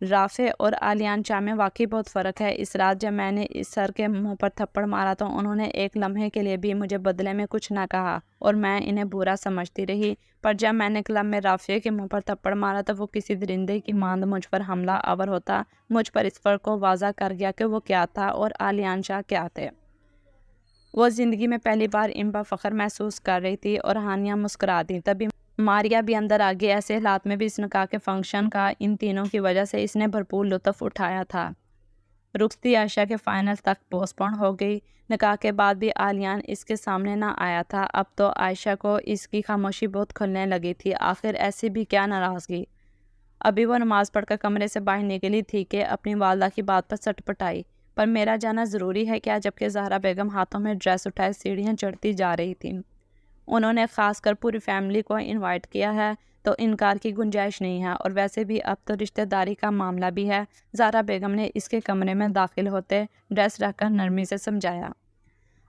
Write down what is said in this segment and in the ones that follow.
رافع اور علیان چا میں واقعی بہت فرق ہے۔ اس رات جب میں نے اس سر کے منہ پر تھپڑ مارا تو انہوں نے ایک لمحے کے لیے بھی مجھے بدلے میں کچھ نہ کہا اور میں انہیں برا سمجھتی رہی، پر جب میں نے کلب میں رافع کے منہ پر تھپڑ مارا تو وہ کسی درندے کی ماند مجھ پر حملہ آور ہوتا۔ مجھ پر اس فرق کو واضح کر گیا کہ وہ کیا تھا اور علیان چا کیا تھے۔ وہ زندگی میں پہلی بار ان پر فخر محسوس کر رہی تھی اور ہانیہ مسکرا دی۔ تبھی ماریا بھی اندر آ گئی۔ ایسے حالات میں بھی اس نکاح کے فنکشن کا ان تینوں کی وجہ سے اس نے بھرپور لطف اٹھایا تھا۔ رخصتی عائشہ کے فائنل تک پوسٹ پون ہو گئی۔ نکاح کے بعد بھی علیان اس کے سامنے نہ آیا تھا۔ اب تو عائشہ کو اس کی خاموشی بہت کھلنے لگی تھی۔ آخر ایسی بھی کیا ناراضگی؟ ابھی وہ نماز پڑھ کر کمرے سے باہر نکلی تھی کہ اپنی والدہ کی بات پر سٹپٹائی، پر میرا جانا ضروری ہے کیا؟ جبکہ زہرا بیگم ہاتھوں میں ڈریس اٹھائے سیڑھیاں چڑھتی جا رہی تھی۔ انہوں نے خاص کر پوری فیملی کو انوائٹ کیا ہے تو انکار کی گنجائش نہیں ہے، اور ویسے بھی اب تو رشتہ داری کا معاملہ بھی ہے۔ زہرا بیگم نے اس کے کمرے میں داخل ہوتے ڈریس رکھ کر نرمی سے سمجھایا۔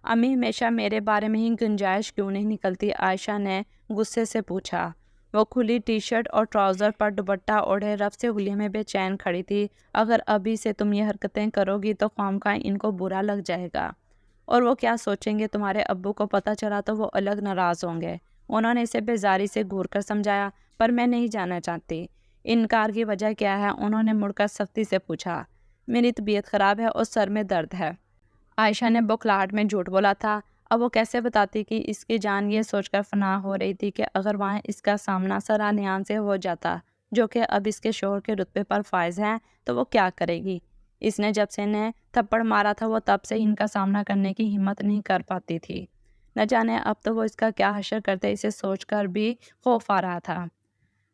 امی ہمیشہ میرے بارے میں ہی گنجائش کیوں نہیں نکلتی؟ عائشہ نے غصے سے پوچھا۔ وہ کھلی ٹی شرٹ اور ٹراؤزر پر دوپٹہ اوڑھے رف سے ہولیے میں بے چین کھڑی تھی۔ اگر ابھی سے تم یہ حرکتیں کرو گی تو خواہ ان کو برا لگ جائے گا، اور وہ کیا سوچیں گے؟ تمہارے ابو کو پتہ چلا تو وہ الگ ناراض ہوں گے۔ انہوں نے اسے بیزاری سے گھور کر سمجھایا، پر میں نہیں جاننا چاہتی۔ انکار کی وجہ کیا ہے؟ انہوں نے مڑ کر سختی سے پوچھا۔ میری طبیعت خراب ہے اور سر میں درد ہے۔ عائشہ نے بوکھلاہٹ میں جھوٹ بولا تھا۔ اب وہ کیسے بتاتی کہ اس کی جان یہ سوچ کر فنا ہو رہی تھی کہ اگر وہاں اس کا سامنا سر علیان سے ہو جاتا، جو کہ اب اس کے شوہر کے رتبے پر فائز ہیں، تو وہ کیا کرے گی؟ اس نے جب سے انہیں تھپڑ مارا تھا وہ تب سے ان کا سامنا کرنے کی ہمت نہیں کر پاتی تھی۔ نہ جانے اب تو وہ اس کا کیا حشر کرتے، اسے سوچ کر بھی خوف آ رہا تھا۔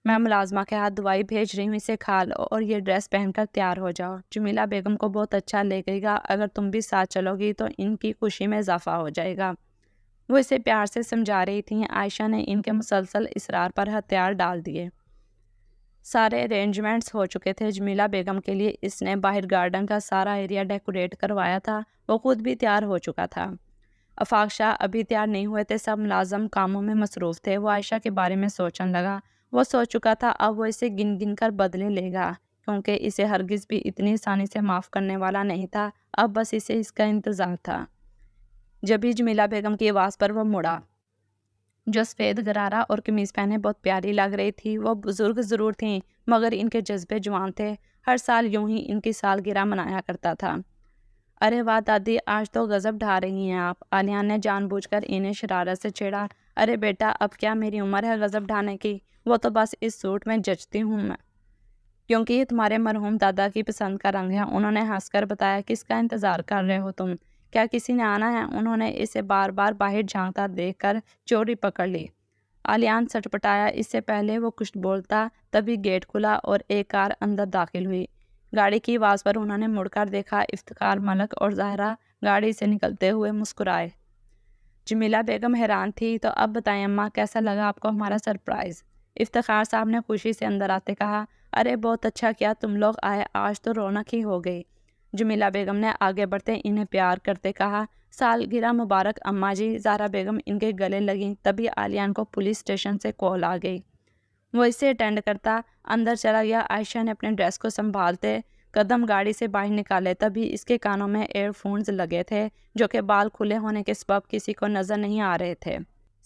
میں ملازمہ کے ہاتھ دوائی بھیج رہی ہوں، اسے کھا لو اور یہ ڈریس پہن کر تیار ہو جاؤ۔ جمیلہ بیگم کو بہت اچھا لگے گا، اگر تم بھی ساتھ چلو گی تو ان کی خوشی میں اضافہ ہو جائے گا۔ وہ اسے پیار سے سمجھا رہی تھیں۔ عائشہ نے ان کے مسلسل اصرار پر ہتھیار ڈال دیے۔ سارے ارینجمنٹس ہو چکے تھے۔ جمیلہ بیگم کے لیے اس نے باہر گارڈن کا سارا ایریا ڈیکوریٹ کروایا تھا۔ وہ خود بھی تیار ہو چکا تھا۔ آفاق شاہ ابھی تیار نہیں ہوئے تھے، سب ملازم کاموں میں مصروف تھے۔ وہ عائشہ کے بارے میں سوچنے لگا۔ وہ سوچ چکا تھا اب وہ اسے گن گن کر بدلے لے گا، کیونکہ اسے ہرگز بھی اتنی آسانی سے معاف کرنے والا نہیں تھا۔ اب بس اسے اس کا انتظار تھا۔ جبھی جمیلہ بیگم کی آواز پر وہ مڑا، جو سفید غرارہ اور قمیض پہنے بہت پیاری لگ رہی تھی۔ وہ بزرگ ضرور تھیں مگر ان کے جذبے جوان تھے۔ ہر سال یوں ہی ان کی سالگرہ منایا کرتا تھا۔ ارے واہ دادی، آج تو غضب ڈھا رہی ہیں آپ، علیان نے جان بوجھ کر انہیں شرارت سے چھیڑا۔ ارے بیٹا، اب کیا میری عمر ہے غضب ڈھانے کی؟ وہ تو بس اس سوٹ میں جچتی ہوں میں، کیونکہ یہ تمہارے مرحوم دادا کی پسند کا رنگ ہے، انہوں نے ہنس کر بتایا۔ کس کا انتظار کر رہے ہو تم؟ کیا کسی نے آنا ہے؟ انہوں نے اسے بار بار باہر جھانکتا دیکھ کر چوری پکڑ لی۔ علیان سٹپٹایا۔ اس سے پہلے وہ کچھ بولتا تبھی گیٹ کھلا اور ایک کار اندر داخل ہوئی۔ گاڑی کی آواز پر انہوں نے مڑ کر دیکھا۔ افتخار ملک اور زہرا گاڑی سے نکلتے ہوئے مسکرائے۔ جمیلہ بیگم حیران تھی۔ تو اب بتائیں اماں، کیسا لگا آپ کو ہمارا سرپرائز؟ افتخار صاحب نے خوشی سے اندر آتے کہا۔ ارے بہت اچھا کیا تم لوگ آئے، آج تو رونق ہی ہو گئی۔ جمیلہ بیگم نے آگے بڑھتے انہیں پیار کرتے کہا۔ سالگرہ مبارک اماں جی۔ زہرا بیگم ان کے گلے لگیں۔ تبھی علیان کو پولیس اسٹیشن سے کال آ گئی۔ وہ اسے اٹینڈ کرتا اندر چلا گیا۔ عائشہ نے اپنے ڈریس کو سنبھالتے قدم گاڑی سے باہر نکالے، تبھی اس کے کانوں میں ایئر فونز لگے تھے، جو کہ بال کھلے ہونے کے سبب کسی کو نظر نہیں آ رہے تھے۔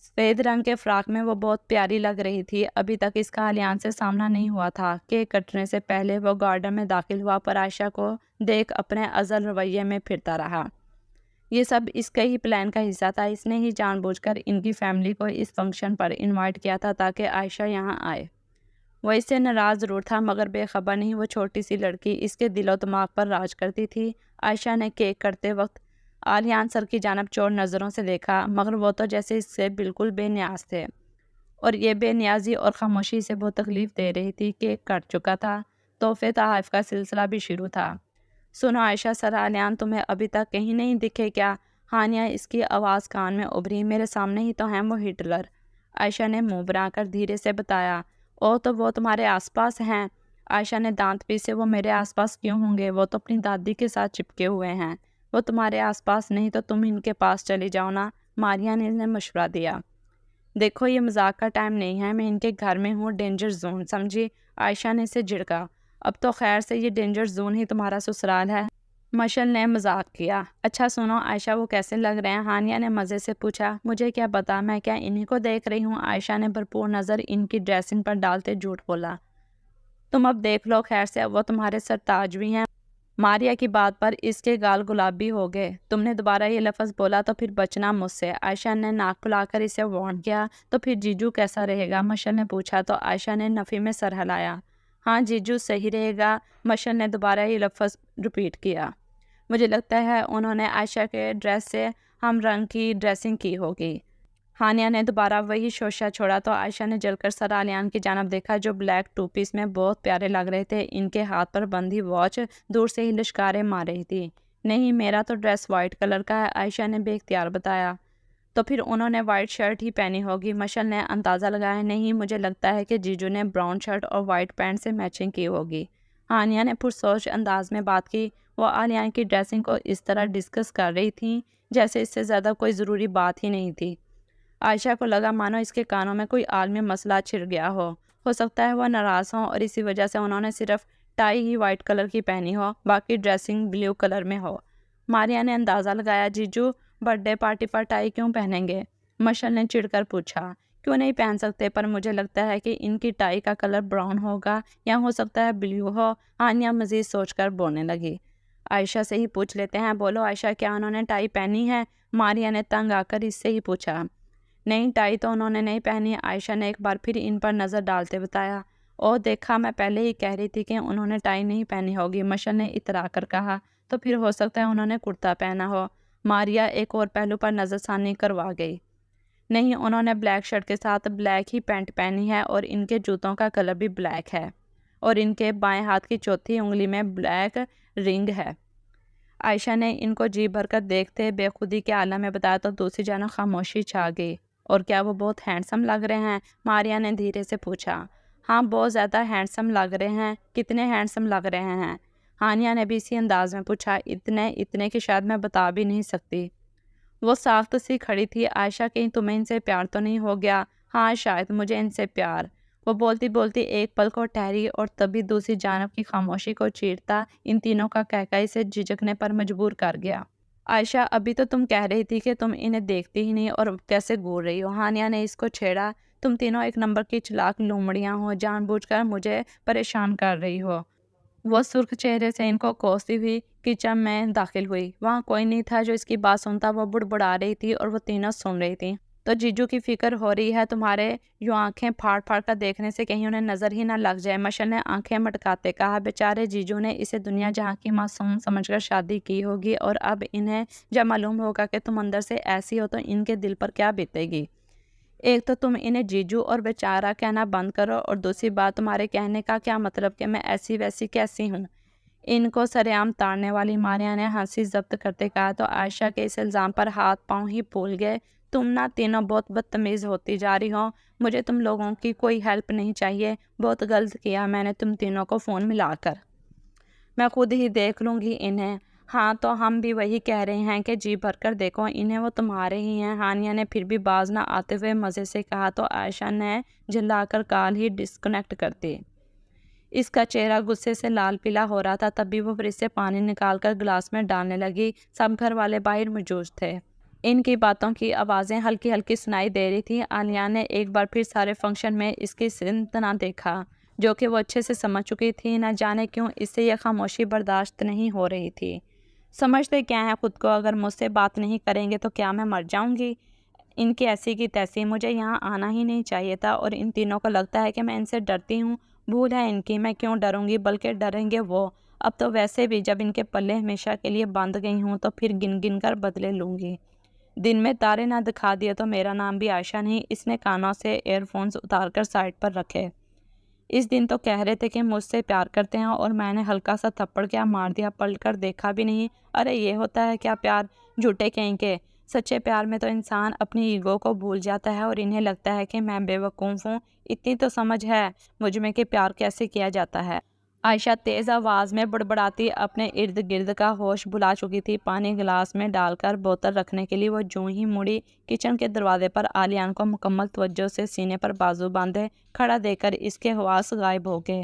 سفید رنگ کے فراق میں وہ بہت پیاری لگ رہی تھی۔ ابھی تک اس کا علیان سے سامنا نہیں ہوا تھا۔ کیک کٹنے سے پہلے وہ گارڈن میں داخل ہوا، پر عائشہ کو دیکھ اپنے ازل رویے میں پھرتا رہا۔ یہ سب اس کے ہی پلان کا حصہ تھا۔ اس نے ہی جان بوجھ کر ان کی فیملی کو اس فنکشن پر انوائٹ کیا تھا تاکہ عائشہ یہاں آئے۔ وہ اس سے ناراض ضرور تھا مگر بے خبر نہیں، وہ چھوٹی سی لڑکی اس کے دل و دماغ پر راج کرتی تھی۔ عائشہ نے کیک کٹتے وقت علیان سر کی جانب چور نظروں سے دیکھا، مگر وہ تو جیسے اس سے بالکل بے نیاز تھے، اور یہ بے نیازی اور خاموشی اسے بہت تکلیف دے رہی تھی۔ کیک کٹ چکا تھا، تحفے تحائف کا سلسلہ بھی شروع تھا۔ سنو عائشہ، سر علیان تمہیں ابھی تک کہیں نہیں دکھے کیا؟ ہانیہ، اس کی آواز کان میں ابھری۔ میرے سامنے ہی تو ہیں وہ ہٹلر، عائشہ نے منہ بنا کر دھیرے سے بتایا۔ او تو وہ تمہارے آس پاس ہیں؟ عائشہ نے دانت پیسے۔ وہ میرے آس پاس کیوں ہوں گے؟ وہ تو اپنی دادی کے ساتھ چپکے ہوئے ہیں۔ وہ تمہارے آس پاس نہیں تو تم ان کے پاس چلی جاؤ نا، ماریا نے انہیں مشورہ دیا۔ دیکھو یہ مذاق کا ٹائم نہیں ہے، میں ان کے گھر میں ہوں، ڈینجر زون، سمجھی؟ عائشہ نے اسے جھڑکا۔ اب تو خیر سے یہ ڈینجر زون ہی تمہارا سسرال ہے۔ مشل نے مذاق کیا۔ اچھا سنو عائشہ، وہ کیسے لگ رہے ہیں؟ ہانیہ نے مزے سے پوچھا۔ مجھے کیا پتا، میں کیا انہی کو دیکھ رہی ہوں؟ عائشہ نے بھرپور نظر ان کی ڈریسنگ پر ڈالتے جھوٹ بولا۔ تم اب دیکھ لو، خیر سے وہ تمہارے سرتاج بھی ہیں۔ ماریا کی بات پر اس کے گال گلابی ہو گئے۔ تم نے دوبارہ یہ لفظ بولا تو پھر بچنا مجھ سے۔ عائشہ نے ناک کھلا کر اسے وارن کیا۔ تو پھر جیجو کیسا رہے گا؟ مشل نے پوچھا تو عائشہ نے نفی میں سر ہلایا۔ ہاں جیجو صحیح رہے گا۔ مشل نے دوبارہ یہ لفظ ریپیٹ کیا۔ مجھے لگتا ہے انہوں نے عائشہ کے ڈریس سے ہم رنگ کی ڈریسنگ کی ہوگی۔ ہانیہ نے دوبارہ وہی شوشہ چھوڑا تو عائشہ نے جل کر سر علیان کی جانب دیکھا جو بلیک ٹو پیس میں بہت پیارے لگ رہے تھے۔ ان کے ہاتھ پر بندھی واچ دور سے ہی لشکاریں مار رہی تھی۔ نہیں، میرا تو ڈریس وائٹ کلر کا ہے، عائشہ نے بے اختیار بتایا۔ تو پھر انہوں نے وائٹ شرٹ ہی پہنی ہوگی، مشل نے اندازہ لگایا۔ نہیں، مجھے لگتا ہے کہ جیجو نے براؤن شرٹ اور وائٹ پینٹ سے میچنگ کی ہوگی۔ ہانیہ نے پرسوچ انداز میں بات کی۔ وہ علیان کی ڈریسنگ کو اس طرح ڈسکس کر رہی تھیں جیسے اس سے زیادہ کوئی ضروری بات ہی نہیں تھی۔ عائشہ کو لگا مانو اس کے کانوں میں کوئی عالمی مسئلہ چھڑ گیا ہو سکتا ہے وہ ناراض ہوں اور اسی وجہ سے انہوں نے صرف ٹائی ہی وائٹ کلر کی پہنی ہو، باقی ڈریسنگ بلیو کلر میں ہو۔ ماریا نے اندازہ لگایا۔ جیجو برتھ ڈے پارٹی پر ٹائی کیوں پہنیں گے؟ مشل نے چڑ کر پوچھا۔ کیوں نہیں پہن سکتے، پر مجھے لگتا ہے کہ ان کی ٹائی کا کلر براؤن ہوگا یا ہو سکتا ہے بلیو ہو۔ ہانیہ مزید سوچ کر بولنے لگی۔ عائشہ سے ہی پوچھ لیتے ہیں۔ بولو عائشہ، کیا انہوں نے ٹائی پہنی ہے؟ ماریا نے تنگ آ کر اس سے ہی پوچھا۔ نہیں، ٹائی تو انہوں نے نہیں پہنی، عائشہ نے ایک بار پھر ان پر نظر ڈالتے بتایا۔ او دیکھا، میں پہلے ہی کہہ رہی تھی کہ انہوں نے ٹائی نہیں پہنی ہوگی، مشل نے اترا کر کہا۔ تو پھر ہو سکتا ہے انہوں نے کرتا پہنا ہو۔ ماریا ایک اور پہلو پر نظر ثانی کروا گئی۔ نہیں، انہوں نے بلیک شرٹ کے ساتھ بلیک ہی پینٹ پہنی ہے اور ان کے جوتوں کا کلر بھی بلیک ہے اور ان کے بائیں ہاتھ کی چوتھی انگلی میں بلیک رنگ ہے۔ عائشہ نے ان کو جی بھر کر دیکھتے بے خودی کے عالم میں بتایا تو دوسری جانب خاموشی چھا گئی۔ اور کیا وہ بہت ہینڈسم لگ رہے ہیں؟ ماریا نے دھیرے سے پوچھا۔ ہاں، بہت زیادہ ہینڈسم لگ رہے ہیں۔ کتنے ہینڈسم لگ رہے ہیں؟ ہانیہ نے بھی اسی انداز میں پوچھا۔ اتنے کہ شاید میں بتا بھی نہیں سکتی۔ وہ ساخت سی کھڑی تھی۔ عائشہ، کہیں تمہیں ان سے پیار تو نہیں ہو گیا؟ ہاں شاید مجھے ان سے پیار۔ وہ بولتی بولتی ایک پل کو ٹھہری اور تبھی دوسری جانب کی خاموشی کو چیرتا ان تینوں کا کہکہائی سے جھجکنے پر مجبور کر گیا۔ عائشہ، ابھی تو تم کہہ رہی تھی کہ تم انہیں دیکھتی ہی نہیں اور کیسے گور رہی ہو؟ ہانیہ نے اس کو چھیڑا۔ تم تینوں ایک نمبر کی چلاک لومڑیاں ہو، جان بوجھ کر مجھے پریشان کر رہی ہو۔ وہ سرخ چہرے سے ان کو کوستی ہوئی کچن میں داخل ہوئی۔ وہاں کوئی نہیں تھا جو اس کی بات سنتا۔ وہ بڑبڑا رہی تھی اور وہ تینوں سن رہی تھی۔ تو جیجو کی فکر ہو رہی ہے تمہارے؟ یوں آنکھیں پھاڑ پھاڑ کر دیکھنے سے کہیں انہیں نظر ہی نہ لگ جائے، مشل نے آنکھیں مٹکاتے کہا۔ بیچارے جیجو نے اسے دنیا جہاں کی معصوم سمجھ کر شادی کی ہوگی اور اب انہیں جب معلوم ہوگا کہ تم اندر سے ایسی ہو تو ان کے دل پر کیا بیتے گی۔ ایک تو تم انہیں جیجو اور بیچارہ کہنا بند کرو اور دوسری بات، تمہارے کہنے کا کیا مطلب کہ میں ایسی ویسی کیسی ہوں؟ ان کو سرعام تاڑنے والی ماریا نے ہنسی ضبط کرتے کہا تو عائشہ کے اس الزام پر ہاتھ پاؤں ہی پھول گئے۔ تم نہ تینوں بہت بدتمیز ہوتی جا رہی ہو۔ مجھے تم لوگوں کی کوئی ہیلپ نہیں چاہیے۔ بہت غلط کیا میں نے تم تینوں کو فون ملا کر۔ میں خود ہی دیکھ لوں گی انہیں۔ ہاں تو ہم بھی وہی کہہ رہے ہیں کہ جی بھر کر دیکھو انہیں، وہ تمہارے ہی ہیں۔ ہانیہ نے پھر بھی باز نہ آتے ہوئے مزے سے کہا تو عائشہ نے جھلا کر کال ہی ڈسکنیکٹ کر دی۔ اس کا چہرہ غصے سے لال پیلا ہو رہا تھا۔ تبھی وہ فریج سے پانی نکال کر گلاس میں ڈالنے لگی۔ سب گھر والے باہر موجود تھے۔ ان کی باتوں کی آوازیں ہلکی ہلکی سنائی دے رہی تھیں۔ علیان نے ایک بار پھر سارے فنکشن میں اس کی سمت نہ دیکھا جو کہ وہ اچھے سے سمجھ چکی تھی۔ نہ جانے کیوں اس سے یہ خاموشی برداشت نہیں ہو رہی تھی۔ سمجھتے کیا ہیں خود کو؟ اگر مجھ سے بات نہیں کریں گے تو کیا میں مر جاؤں گی؟ ان کی ایسی کی تیسی، مجھے یہاں آنا ہی نہیں چاہیے تھا اور ان تینوں کو لگتا ہے کہ میں ان سے ڈرتی ہوں۔ بھول ہے ان کی، میں کیوں ڈروں گی، بلکہ ڈریں گے وہ۔ اب تو ویسے بھی جب ان کے پلے ہمیشہ کے لیے باندھ گئی ہوں تو پھر گن گن کر بدلے لوں گی۔ دن میں تارے نہ دکھا دیے تو میرا نام بھی عائشہ نہیں۔ اس نے کانوں سے ایئر فونز اتار کر سائڈ پر رکھے۔ اس دن تو کہہ رہے تھے کہ مجھ سے پیار کرتے ہیں اور میں نے ہلکا سا تھپڑ کیا مار دیا، پلٹ کر دیکھا بھی نہیں۔ ارے یہ ہوتا ہے کیا پیار؟ جھوٹے کہیں کے۔ سچے پیار میں تو انسان اپنی ایگو کو بھول جاتا ہے اور انہیں لگتا ہے کہ میں بے وقوف ہوں۔ اتنی تو سمجھ ہے مجھ میں کہ پیار کیسے کیا جاتا ہے۔ عائشہ تیز آواز میں بڑبڑاتی اپنے ارد گرد کا ہوش بھلا چکی تھی۔ پانی گلاس میں ڈال کر بوتل رکھنے کے لیے وہ جوں ہی مڑی، کچن کے دروازے پر علیان کو مکمل توجہ سے سینے پر بازو باندھے کھڑا دیکھ کر اس کے حواس غائب ہو گئے۔